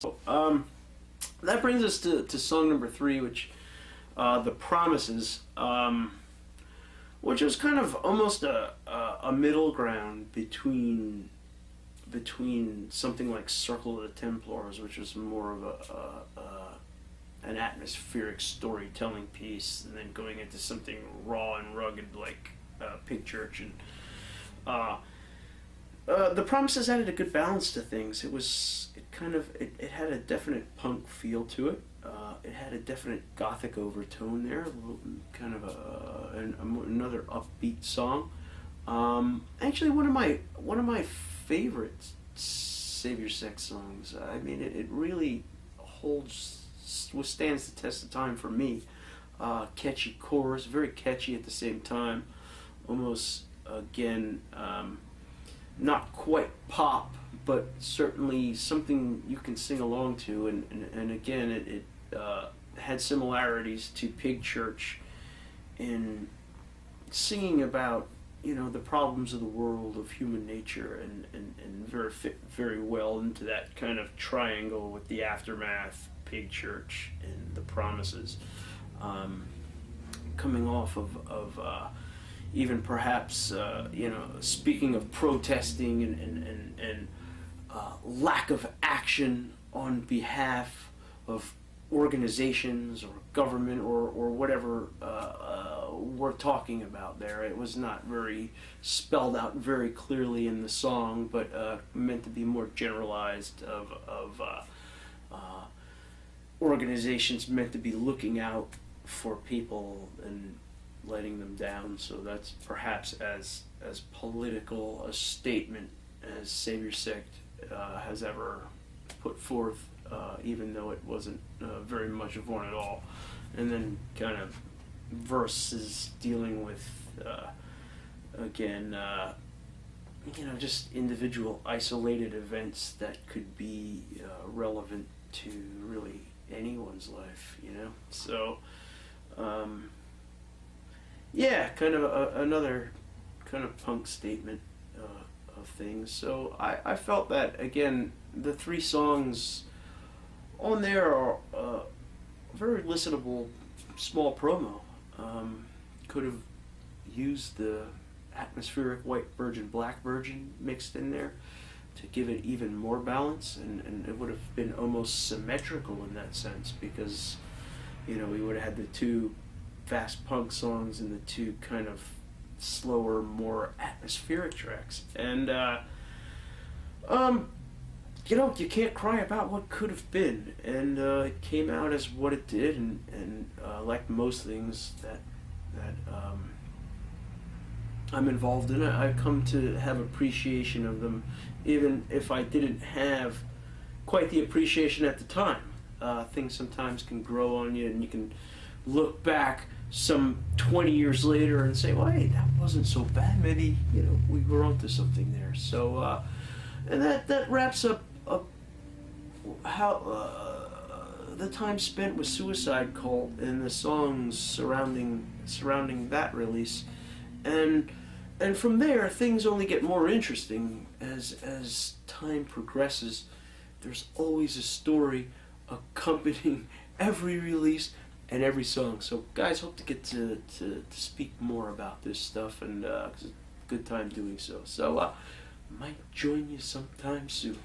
That brings us to song number 3, which the Promises, which was kind of almost a middle ground between something like Circle of the Templars, which was more of an atmospheric storytelling piece, and then going into something raw and rugged like Pig Church. And the Promises added a good balance to things. It had a definite punk feel to it. It had a definite gothic overtone there, kind of another upbeat song. Actually, one of my favorite Savior Sect songs. I mean, it really withstands the test of time for me. Catchy chorus, very catchy at the same time. Almost, again, not quite pop, but certainly something you can sing along to. And again, it had similarities to Pig Church in singing about, the problems of the world, of human nature, and fit very well into that kind of triangle with the Aftermath, Pig Church, and the Promises. Coming off of even perhaps, speaking of protesting and lack of action on behalf of organizations or government or whatever we're talking about there. It was not very spelled out very clearly in the song, but meant to be more generalized of organizations meant to be looking out for people and letting them down. So that's perhaps as political a statement as Savior Sect has ever put forth, even though it wasn't very much of one at all. And then kind of verses dealing with, again, just individual isolated events that could be relevant to really anyone's life, So, yeah, kind of another kind of punk statement of things. So I felt that, again, the 3 songs on there are very listenable, small promo. Could have used the atmospheric White Virgin, Black Virgin mixed in there to give it even more balance, and it would have been almost symmetrical in that sense, because we would have had the 2 fast punk songs and the 2 kind of slower, more atmospheric tracks. And you can't cry about what could have been, and it came out as what it did, and like most things that I'm involved in, I've come to have appreciation of them, even if I didn't have quite the appreciation at the time. Things sometimes can grow on you, and you can look back some 20 years later and say, well, hey, that wasn't so bad. Maybe, we were onto something there. So, and that wraps up how the time spent with Suicide Cult and the songs surrounding that release. And from there, things only get more interesting as time progresses. There's always a story accompanying every release and every song. So, guys, hope to get to speak more about this stuff, and 'cause it's a good time doing so. So, might join you sometime soon.